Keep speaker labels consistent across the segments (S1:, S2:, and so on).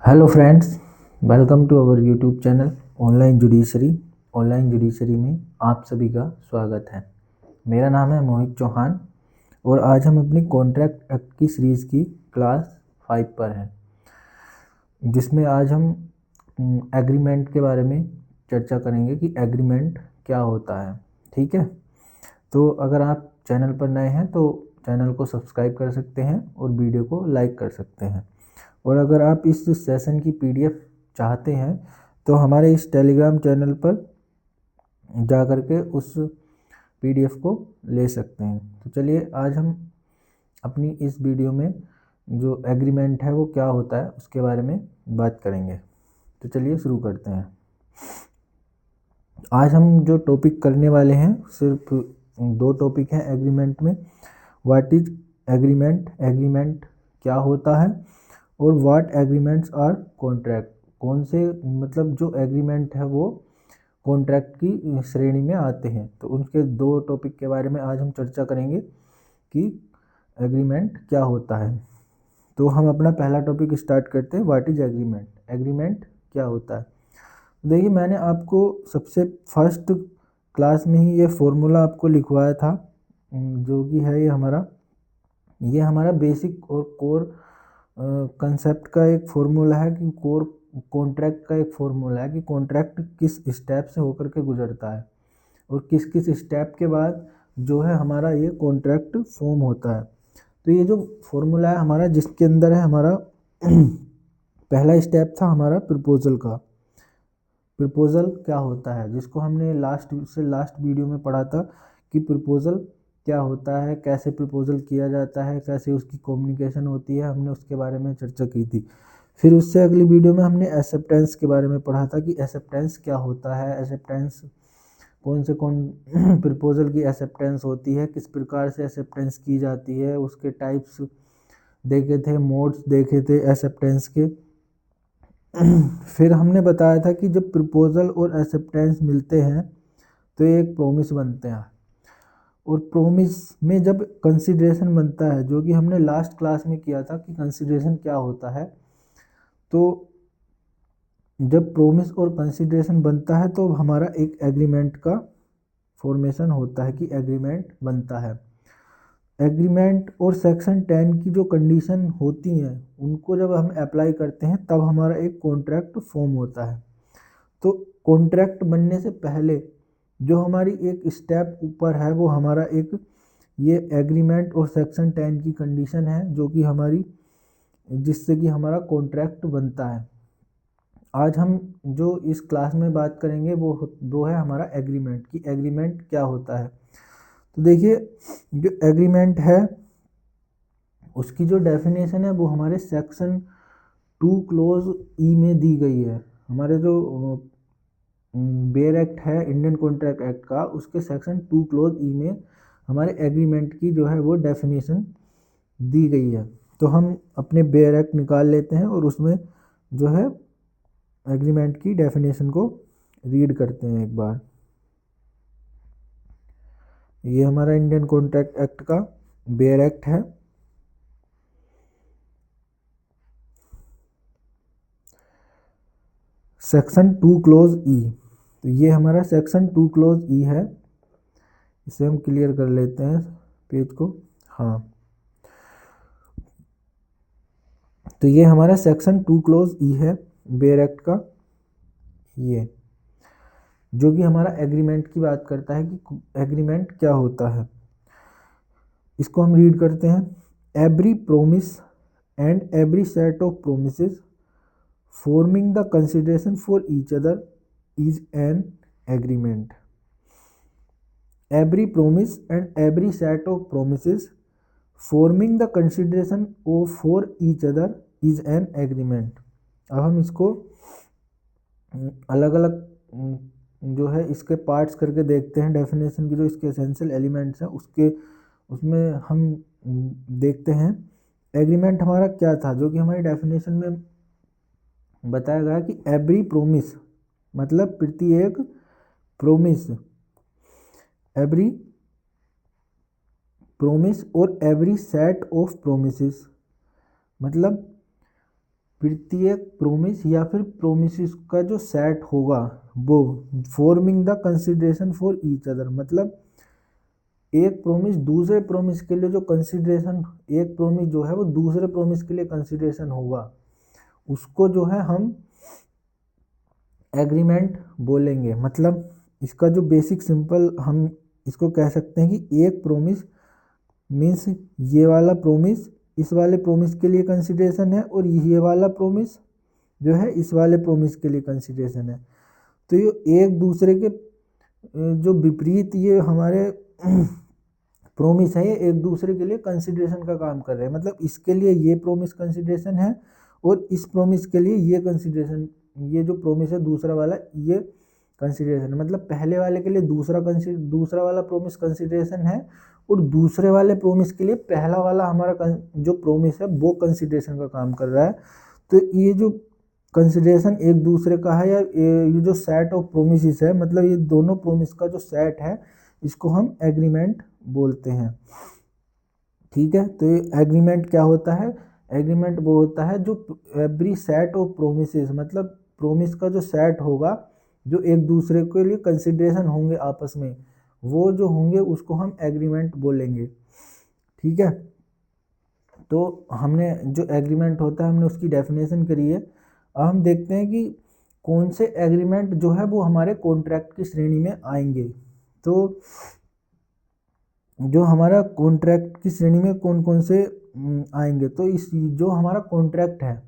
S1: Hello friends, welcome to our YouTube channel online judiciary. Online judiciary में आप सभी का स्वागत है। मेरा नाम है मोहित चौहान और आज हम अपनी कॉन्ट्रैक्ट एक्ट की सीरीज़ की क्लास 5 पर हैं, जिसमें आज हम एग्रीमेंट के बारे में चर्चा करेंगे कि एग्रीमेंट क्या होता है। ठीक है, तो अगर आप चैनल पर नए हैं तो चैनल को सब्सक्राइब कर सकते हैं और वीडियो को लाइक कर सकते हैं। और अगर आप इस सेशन की पीडीएफ चाहते हैं तो हमारे इस टेलीग्राम चैनल पर जा कर के उस पीडीएफ को ले सकते हैं। तो चलिए आज हम अपनी इस वीडियो में जो एग्रीमेंट है वो क्या होता है उसके बारे में बात करेंगे। तो चलिए शुरू करते हैं। आज हम जो टॉपिक करने वाले हैं सिर्फ 2 टॉपिक हैं एग्रीमेंट में। व्हाट इज एग्रीमेंट, एग्रीमेंट क्या होता है, और व्हाट एग्रीमेंट्स आर कॉन्ट्रैक्ट, कौन से मतलब जो एग्रीमेंट है वो कॉन्ट्रैक्ट की श्रेणी में आते हैं। तो उनके 2 टॉपिक के बारे में आज हम चर्चा करेंगे कि एग्रीमेंट क्या होता है। तो हम अपना पहला टॉपिक स्टार्ट करते हैं, व्हाट इज एग्रीमेंट, एग्रीमेंट क्या होता है। देखिए, मैंने आपको सबसे फर्स्ट क्लास में ही ये फॉर्मूला आपको लिखवाया था, जो कि है ये हमारा बेसिक और कोर कंसेप्ट का एक फॉर्मूला है कि कोर कॉन्ट्रैक्ट का एक फॉर्मूला है कि कॉन्ट्रैक्ट किस स्टेप से होकर के गुजरता है और किस किस स्टेप के बाद जो है हमारा ये कॉन्ट्रैक्ट फॉर्म होता है। तो ये जो फॉर्मूला है हमारा, जिसके अंदर है हमारा पहला स्टेप था हमारा प्रपोजल का। प्रपोजल क्या होता है, जिसको हमने लास्ट वीडियो में पढ़ा था कि प्रपोजल क्या होता है, कैसे प्रपोजल किया जाता है, कैसे उसकी कम्युनिकेशन होती है, हमने उसके बारे में चर्चा की थी। फिर उससे अगली वीडियो में हमने एक्सेप्टेंस के बारे में पढ़ा था कि एक्सेप्टेंस क्या होता है, एक्सेप्टेंस कौन प्रपोजल की एक्सेप्टेंस होती है, किस प्रकार से एक्सेप्टेंस की जाती है, उसके टाइप्स देखे थे, मोड्स देखे थे एक्सेप्टेंस के। फिर हमने बताया था कि जब प्रपोजल और एक्सेप्टेंस मिलते हैं तो ये एक प्रॉमिस बनते हैं, और प्रॉमिस में जब कंसिडरेशन बनता है, जो कि हमने लास्ट क्लास में किया था कि कंसिडरेशन क्या होता है, तो जब प्रॉमिस और कंसिडरेशन बनता है तो हमारा एक एग्रीमेंट का फॉर्मेशन होता है कि एग्रीमेंट बनता है। एग्रीमेंट और सेक्शन 10 की जो कंडीशन होती हैं उनको जब हम अप्लाई करते हैं तब हमारा एक कॉन्ट्रैक्ट फॉर्म होता है। तो कॉन्ट्रैक्ट बनने से पहले जो हमारी एक स्टेप ऊपर है वो हमारा एक ये एग्रीमेंट और सेक्शन 10 की कंडीशन है, जो कि हमारी जिससे कि हमारा कॉन्ट्रैक्ट बनता है। आज हम जो इस क्लास में बात करेंगे वो है हमारा एग्रीमेंट, कि एग्रीमेंट क्या होता है। तो देखिए, जो एग्रीमेंट है उसकी जो डेफिनेशन है वो हमारे सेक्शन 2 क्लोज ई में दी गई है। हमारे जो बेयर एक्ट है इंडियन कॉन्ट्रैक्ट एक्ट का, उसके सेक्शन 2 क्लोज ई में हमारे एग्रीमेंट की जो है वो डेफिनेशन दी गई है। तो हम अपने बेयर एक्ट निकाल लेते हैं और उसमें जो है एग्रीमेंट की डेफिनेशन को रीड करते हैं एक बार। ये हमारा इंडियन कॉन्ट्रैक्ट एक्ट का बेयर एक्ट है। सेक्शन 2 क्लोज ई, तो ये हमारा सेक्शन 2 क्लोज ई है। इसे हम क्लियर कर लेते हैं पेज को। हाँ, तो ये हमारा सेक्शन 2 क्लोज ई है बेयर एक्ट का, ये जो कि हमारा एग्रीमेंट की बात करता है कि एग्रीमेंट क्या होता है। इसको हम रीड करते हैं। Every promise and every set of promises forming the consideration for each other is an agreement. Every promise and every set of promises forming the consideration of for each other is an agreement. अब हम इसको अलग अलग जो है इसके parts करके देखते हैं। डेफिनेशन की जो इसके एसेंशियल एलिमेंट्स हैं उसमें हम देखते हैं एग्रीमेंट हमारा क्या था, जो कि हमारी डेफिनेशन में बताया गया कि एवरी प्रोमिस मतलब प्रत्येक प्रोमिस, एवरी प्रोमिस और एवरी सेट ऑफ प्रोमिसेस मतलब प्रत्येक प्रोमिस या फिर प्रोमिसेस का जो सेट होगा वो forming the consideration for each other, मतलब एक प्रोमिस दूसरे प्रोमिस के लिए जो कंसिडरेशन, एक प्रोमिस जो है वो दूसरे प्रोमिस के लिए कंसिडरेशन होगा, उसको जो है हम एग्रीमेंट बोलेंगे। मतलब इसका जो बेसिक सिंपल हम इसको कह सकते हैं कि एक प्रोमिस मीन्स ये वाला प्रोमिस इस वाले प्रोमिस के लिए कंसिडरेशन है और ये वाला प्रोमिस जो है इस वाले प्रोमिस के लिए कंसिडरेशन है। तो ये एक दूसरे के जो विपरीत ये हमारे प्रोमिस है, ये एक दूसरे के लिए कंसिडरेशन का काम कर रहे हैं। मतलब इसके लिए ये प्रोमिस कंसिडरेशन है और इस प्रोमिस के लिए ये कंसिडरेशन, ये जो प्रोमिस है दूसरा वाला ये कंसिडरेशन है। मतलब पहले वाले के लिए दूसरा वाला प्रोमिस कंसिडरेशन है और दूसरे वाले प्रोमिस के लिए पहला वाला हमारा जो प्रोमिस है वो कंसिडरेशन का काम कर रहा है। तो ये जो कंसिडरेशन एक दूसरे का है या ये जो सेट ऑफ प्रोमिसेस है, मतलब ये दोनों प्रोमिस का जो सेट है इसको हम एग्रीमेंट बोलते हैं। ठीक है, तो ये एग्रीमेंट क्या होता है? एग्रीमेंट वो होता है जो एवरी सेट ऑफ प्रोमिसेस, मतलब प्रोमिस का जो सेट होगा जो एक दूसरे के लिए कंसिडरेशन होंगे आपस में, वो जो होंगे उसको हम एग्रीमेंट बोलेंगे। ठीक है, तो हमने जो एग्रीमेंट होता है हमने उसकी डेफिनेशन करी है। अब हम देखते हैं कि कौन से एग्रीमेंट जो है वो हमारे कॉन्ट्रैक्ट की श्रेणी में आएंगे। तो जो हमारा कॉन्ट्रैक्ट की श्रेणी में कौन कौन से आएंगे, तो इस जो हमारा कॉन्ट्रैक्ट है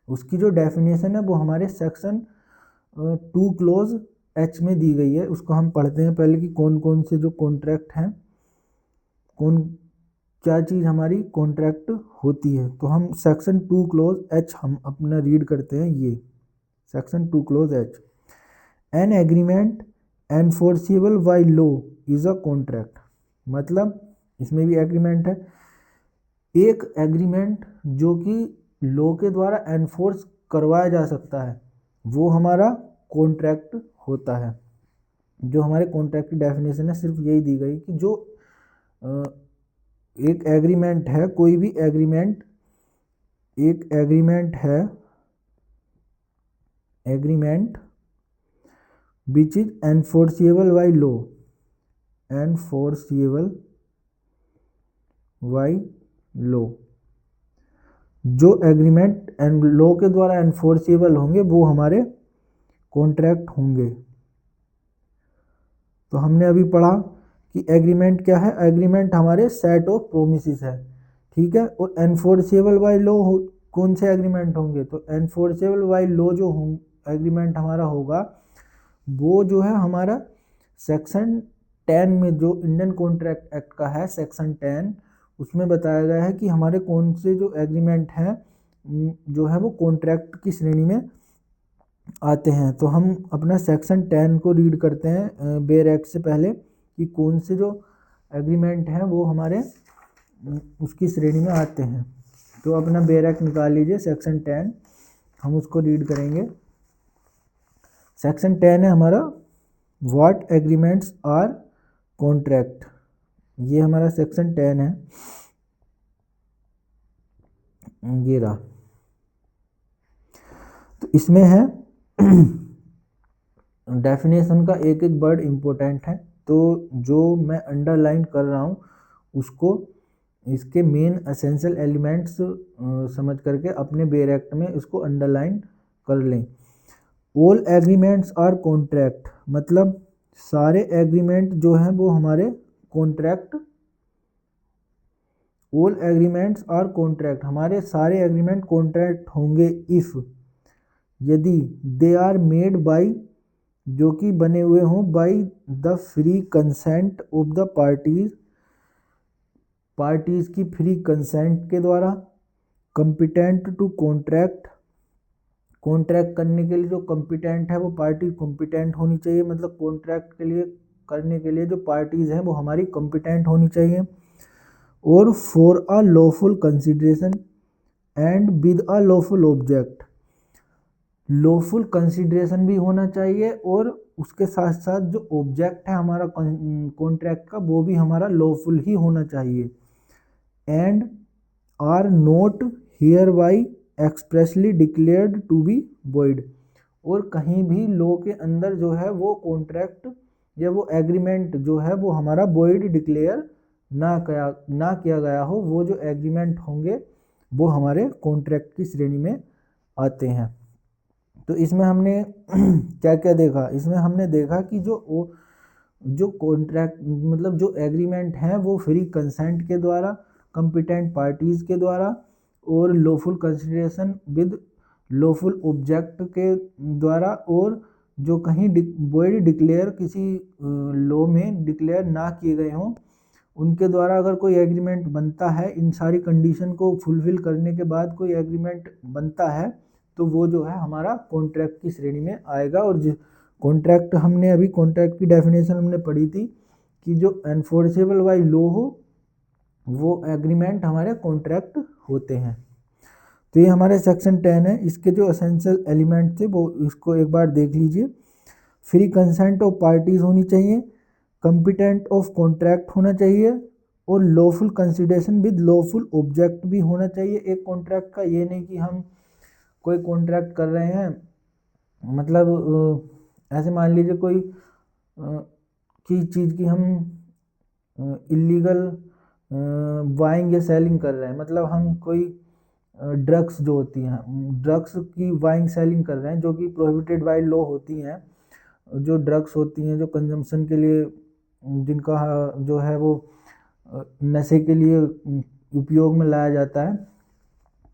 S1: उसकी जो डेफिनेशन है वो हमारे सेक्शन 2 क्लोज H में दी गई है। उसको हम पढ़ते हैं पहले कि कौन कौन से जो कॉन्ट्रैक्ट हैं, कौन क्या चीज़ हमारी कॉन्ट्रैक्ट होती है। तो हम सेक्शन 2 क्लोज H हम अपना रीड करते हैं। ये section 2 close H, an agreement enforceable by law is a contract. मतलब इसमें भी एग्रीमेंट है, एक एग्रीमेंट जो कि लॉ के द्वारा एनफोर्स करवाया जा सकता है वो हमारा कॉन्ट्रैक्ट होता है। जो हमारे कॉन्ट्रैक्ट की डेफिनेशन है सिर्फ यही दी गई कि जो एक एग्रीमेंट है, कोई भी एग्रीमेंट, एक एग्रीमेंट है, agreement which is enforceable by law, enforceable by law, जो एग्रीमेंट एंड लॉ के द्वारा एनफोर्सिबल होंगे वो हमारे कॉन्ट्रैक्ट होंगे। तो हमने अभी पढ़ा कि एग्रीमेंट क्या है, एग्रीमेंट हमारे सेट ऑफ प्रोमिसेस है। ठीक है, और एनफोर्सेबल बाय लॉ कौन से एग्रीमेंट होंगे, तो एनफोर्सेबल बाय लॉ जो एग्रीमेंट हमारा होगा वो जो है हमारा सेक्शन 10 में, जो इंडियन कॉन्ट्रैक्ट एक्ट का है सेक्शन 10, उसमें बताया गया है कि हमारे कौन से जो एग्रीमेंट हैं जो है वो कॉन्ट्रैक्ट की श्रेणी में आते हैं। तो हम अपना सेक्शन 10 को रीड करते हैं बेयर एक्ट से पहले कि कौन से जो एग्रीमेंट हैं वो हमारे उसकी श्रेणी में आते हैं। तो अपना बेयर एक्ट निकाल लीजिए सेक्शन 10, हम उसको रीड करेंगे। सेक्शन 10 है हमारा व्हाट एग्रीमेंट्स आर कॉन्ट्रैक्ट, ये हमारा सेक्शन 10 है, ये रहा। तो इसमें है डेफिनेशन का एक एक वर्ड इम्पोर्टेंट है, तो जो मैं अंडरलाइन कर रहा हूँ उसको इसके मेन एसेंशियल एलिमेंट्स समझ करके अपने बेयर एक्ट में इसको अंडरलाइन कर लें। ऑल एग्रीमेंट्स आर कॉन्ट्रैक्ट, मतलब सारे एग्रीमेंट जो हैं वो हमारे contract, all agreements are contract, हमारे सारे एग्रीमेंट कॉन्ट्रैक्ट होंगे इफ़, यदि दे आर मेड बाई, जो कि बने हुए हों by the free consent of the parties, parties की फ्री कंसेंट के द्वारा, कॉम्पिटेंट टू कॉन्ट्रैक्ट, कॉन्ट्रैक्ट करने के लिए जो कॉम्पिटेंट है वो पार्टी कॉम्पिटेंट होनी चाहिए, मतलब कॉन्ट्रैक्ट के लिए करने के लिए जो पार्टीज हैं वो हमारी कॉम्पिटेंट होनी चाहिए, और for a lawful consideration and with a lawful object, lawful consideration भी होना चाहिए और उसके साथ साथ जो ऑब्जेक्ट है हमारा कॉन्ट्रैक्ट का वो भी हमारा लॉफुल ही होना चाहिए, and are not hereby expressly declared to be void, और कहीं भी लॉ के अंदर जो है वो कॉन्ट्रैक्ट या वो एग्रीमेंट जो है वो हमारा वॉइड डिक्लेयर ना किया गया हो, वो जो एग्रीमेंट होंगे वो हमारे कॉन्ट्रैक्ट की श्रेणी में आते हैं। तो इसमें हमने क्या क्या देखा, इसमें हमने देखा कि जो कॉन्ट्रैक्ट मतलब जो एग्रीमेंट हैं वो फ्री कंसेंट के द्वारा, कॉम्पिटेंट पार्टीज के द्वारा और lawful consideration with lawful object के द्वारा, और जो कहीं वॉइड डिक्लेयर किसी लॉ में डिक्लेयर ना किए गए हों उनके द्वारा अगर कोई एग्रीमेंट बनता है, इन सारी कंडीशन को फुलफिल करने के बाद कोई एग्रीमेंट बनता है तो वो जो है हमारा कॉन्ट्रैक्ट की श्रेणी में आएगा। और जो कॉन्ट्रैक्ट हमने अभी कॉन्ट्रैक्ट की डेफिनेशन हमने पढ़ी थी कि जो एनफोर्सेबल बाय लॉ हो वो एग्रीमेंट हमारे कॉन्ट्रैक्ट होते हैं। तो ये हमारे सेक्शन 10 है, इसके जो एसेंशियल एलिमेंट थे वो इसको एक बार देख लीजिए। फ्री कंसेंट ऑफ पार्टीज होनी चाहिए, कॉम्पिटेंट ऑफ कॉन्ट्रैक्ट होना चाहिए और lawful consideration with lawful object भी होना चाहिए एक कॉन्ट्रैक्ट का। ये नहीं कि हम कोई कॉन्ट्रैक्ट कर रहे हैं मतलब ऐसे मान लीजिए कोई की चीज़ की हम इलीगल बाइंग या सेलिंग कर रहे हैं, मतलब हम कोई ड्रग्स जो होती हैं ड्रग्स की बाइंग सेलिंग कर रहे हैं जो कि प्रोहिबिटेड बाय लॉ होती हैं, जो ड्रग्स होती हैं जो कंजम्पशन के लिए जिनका जो है वो नशे के लिए उपयोग में लाया जाता है।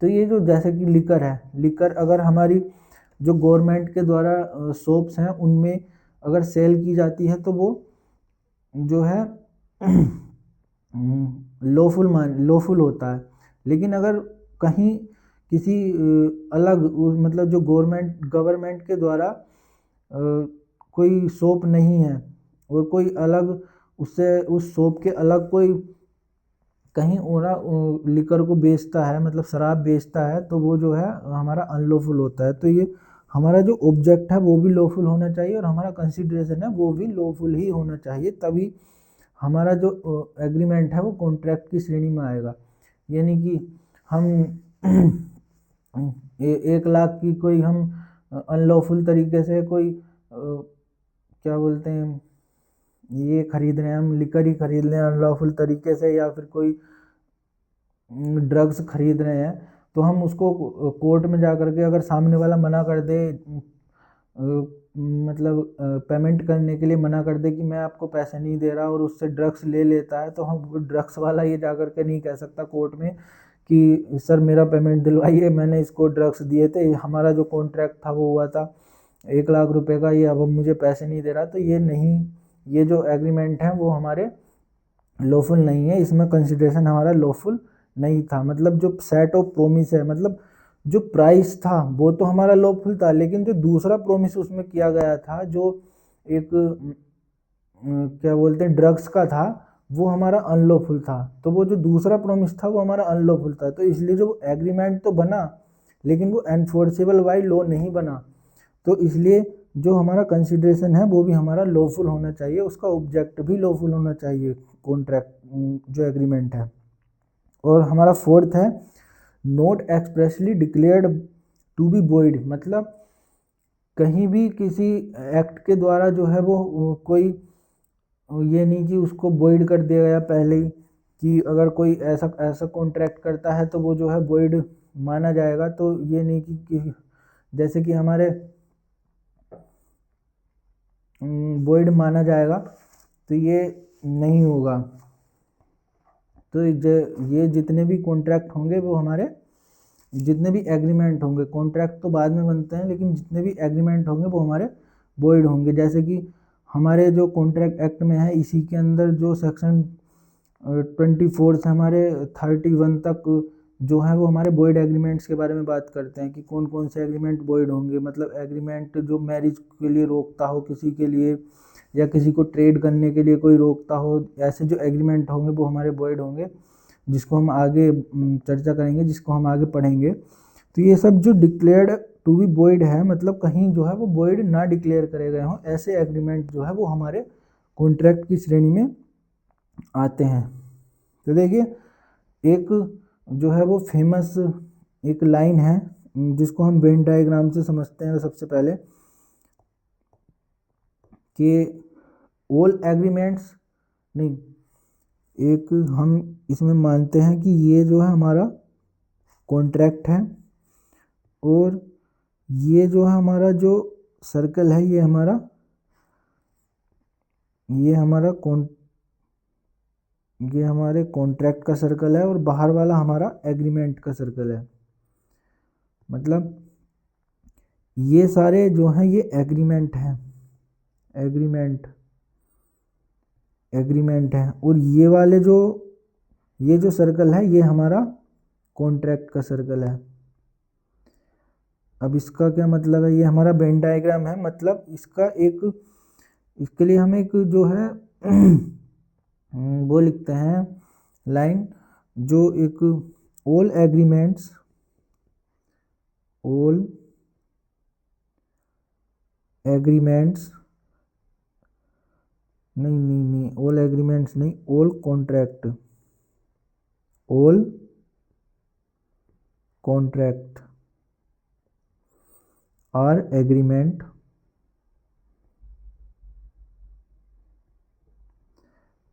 S1: तो ये जो जैसे कि लिकर है, लिकर अगर हमारी जो गवर्नमेंट के द्वारा शॉप्स हैं उनमें अगर सेल की जाती है तो वो जो है लॉफुल होता है। लेकिन अगर कहीं किसी अलग मतलब जो गवर्नमेंट के द्वारा कोई शॉप नहीं है और कोई अलग उससे उस शॉप के अलग कोई कहीं और लिकर को बेचता है मतलब शराब बेचता है तो वो जो है हमारा अनलॉफुल होता है। तो ये हमारा जो ऑब्जेक्ट है वो भी लॉफुल होना चाहिए और हमारा कंसिडरेशन है वो भी लॉफुल ही होना चाहिए, तभी हमारा जो एग्रीमेंट है वो कॉन्ट्रैक्ट की श्रेणी में आएगा। यानी कि हम 1 लाख की कोई हम अनलॉफुल तरीके से कोई क्या बोलते हैं ये खरीद रहे हैं, हम लिकर ही खरीद रहे हैं अनलॉफुल तरीके से या फिर कोई ड्रग्स खरीद रहे हैं, तो हम उसको कोर्ट में जा कर के अगर सामने वाला मना कर दे मतलब पेमेंट करने के लिए मना कर दे कि मैं आपको पैसे नहीं दे रहा और उससे ड्रग्स ले लेता है, तो हम ड्रग्स वाला ये जा कर के नहीं कह सकता कोर्ट में कि सर मेरा पेमेंट दिलवाइए, मैंने इसको ड्रग्स दिए थे, हमारा जो कॉन्ट्रैक्ट था वो हुआ था 1 लाख रुपए का, ये अब मुझे पैसे नहीं दे रहा। तो ये नहीं, ये जो एग्रीमेंट है वो हमारे लॉफुल नहीं है, इसमें कंसिडरेशन हमारा लॉफुल नहीं था। मतलब जो सेट ऑफ प्रोमिस है, मतलब जो प्राइस था वो तो हमारा लॉफुल था, लेकिन जो दूसरा प्रोमिस उसमें किया गया था जो एक क्या बोलते हैं ड्रग्स का था वो हमारा अनलॉफुल था। तो वो जो दूसरा प्रोमिस था वो हमारा अनलॉफुल था, तो इसलिए जो एग्रीमेंट तो बना लेकिन वो एनफोर्सेबल बाय लॉ नहीं बना। तो इसलिए जो हमारा कंसिडरेशन है वो भी हमारा लॉफुल होना चाहिए, उसका ऑब्जेक्ट भी लॉफुल होना चाहिए कॉन्ट्रैक्ट जो एग्रीमेंट है। और हमारा फोर्थ है not expressly declared to be void, मतलब कहीं भी किसी एक्ट के द्वारा जो है वो कोई ये नहीं कि उसको वॉइड कर दिया गया पहले ही कि अगर कोई ऐसा कॉन्ट्रैक्ट करता है तो वो जो है वॉइड माना जाएगा। तो ये नहीं कि जैसे कि हमारे वॉइड माना जाएगा तो ये नहीं होगा। तो ये जितने भी कॉन्ट्रैक्ट होंगे वो हमारे जितने भी एग्रीमेंट होंगे, कॉन्ट्रैक्ट तो बाद में बनते हैं लेकिन जितने भी एग्रीमेंट होंगे वो हमारे वॉइड होंगे। जैसे कि हमारे जो कॉन्ट्रैक्ट एक्ट में है इसी के अंदर जो सेक्शन 24 से हमारे 31 तक जो है वो हमारे वॉइड एग्रीमेंट्स के बारे में बात करते हैं कि कौन कौन से एग्रीमेंट वॉइड होंगे। मतलब एग्रीमेंट जो मैरिज के लिए रोकता हो किसी के लिए या किसी को ट्रेड करने के लिए कोई रोकता हो, ऐसे जो एग्रीमेंट होंगे वो हमारे वॉइड होंगे, जिसको हम आगे चर्चा करेंगे, जिसको हम आगे पढ़ेंगे। तो ये सब जो डिक्लेयर्ड टू बी वॉइड है, मतलब कहीं जो है वो वॉइड ना डिक्लेयर करे गए हों, ऐसे एग्रीमेंट जो है वो हमारे कॉन्ट्रैक्ट की श्रेणी में आते हैं। तो देखिए एक जो है वो फेमस एक लाइन है जिसको हम वेन डायग्राम से समझते हैं सबसे पहले कि ऑल एग्रीमेंट्स नहीं, एक हम इसमें मानते हैं कि ये जो है हमारा कॉन्ट्रैक्ट है और ये जो है हमारा जो सर्कल है ये हमारा ये हमारे कॉन्ट्रैक्ट का सर्कल है और बाहर वाला हमारा एग्रीमेंट का सर्कल है। मतलब ये सारे जो हैं ये एग्रीमेंट हैं, एग्रीमेंट है और ये वाले ये जो सर्कल है ये हमारा कॉन्ट्रैक्ट का सर्कल है। अब इसका क्या मतलब है, ये हमारा वेन डायग्राम है। मतलब इसके लिए हम एक जो है वो लिखते हैं लाइन, जो एक ऑल एग्रीमेंट्स नहीं, ऑल एग्रीमेंट्स नहीं, all contract are agreement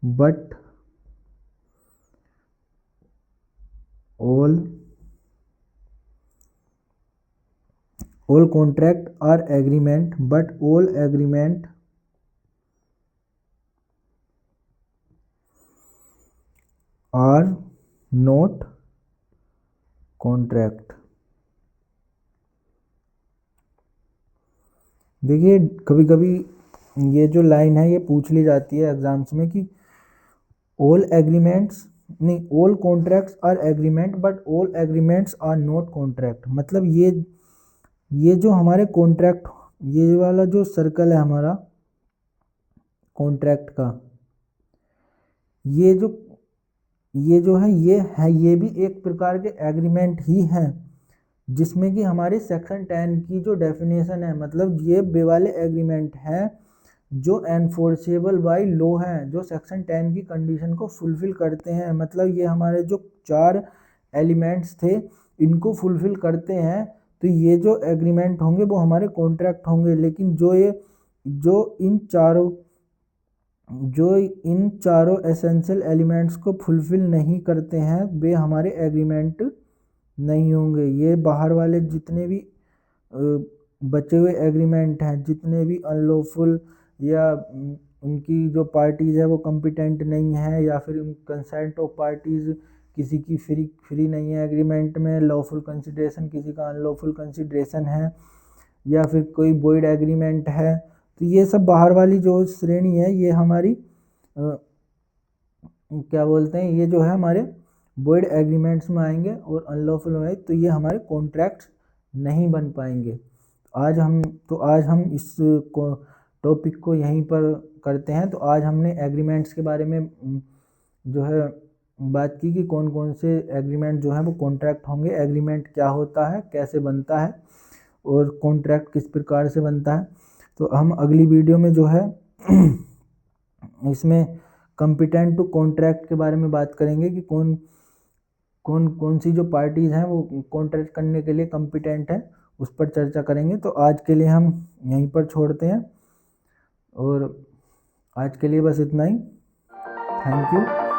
S1: but all contract are agreement but all agreement are not contract। देखिए कभी कभी ये जो लाइन है ये पूछ ली जाती है एग्जाम्स में कि ऑल एग्रीमेंट्स नहीं, all contracts are agreement but all agreements are not contract. मतलब ये जो हमारे कॉन्ट्रैक्ट, ये वाला जो सर्कल है हमारा कॉन्ट्रैक्ट का, ये जो है ये भी एक प्रकार के एग्रीमेंट ही है, जिसमें कि हमारे सेक्शन 10 की जो डेफिनेशन है, मतलब ये वे वाले एग्रीमेंट हैं जो एनफोर्सेबल बाय लॉ हैं, जो सेक्शन 10 की कंडीशन को फुलफिल करते हैं। मतलब ये हमारे जो 4 एलिमेंट्स थे इनको फुलफिल करते हैं, तो ये जो एग्रीमेंट होंगे वो हमारे कॉन्ट्रैक्ट होंगे। लेकिन जो इन चारों एसेंशियल एलिमेंट्स को फुलफिल नहीं करते हैं वे हमारे एग्रीमेंट नहीं होंगे। ये बाहर वाले जितने भी बचे हुए एग्रीमेंट हैं, जितने भी अनलॉफुल या उनकी जो पार्टीज है वो कॉम्पिटेंट नहीं है, या फिर कंसेंट ऑफ पार्टीज किसी की फ्री नहीं है एग्रीमेंट में, लॉफुल कंसिडरेशन किसी का अनलॉफुल कंसिडरेशन है, या फिर कोई वॉइड एग्रीमेंट है, तो ये सब बाहर वाली जो श्रेणी है ये हमारी क्या बोलते हैं, ये जो है हमारे वॉइड एग्रीमेंट्स में आएंगे और अनलॉफुल में, तो ये हमारे कॉन्ट्रैक्ट्स नहीं बन पाएंगे। आज हम इस टॉपिक को यहीं पर करते हैं। तो आज हमने एग्रीमेंट्स के बारे में जो है बात की कि कौन कौन से एग्रीमेंट जो है वो कॉन्ट्रैक्ट होंगे, एग्रीमेंट क्या होता है, कैसे बनता है और कॉन्ट्रैक्ट किस प्रकार से बनता है। तो हम अगली वीडियो में जो है इसमें कॉम्पिटेंट टू कॉन्ट्रैक्ट के बारे में बात करेंगे कि कौन सी जो पार्टीज़ हैं वो कॉन्ट्रैक्ट करने के लिए कॉम्पिटेंट है, उस पर चर्चा करेंगे। तो आज के लिए हम यहीं पर छोड़ते हैं और आज के लिए बस इतना ही। Thank you.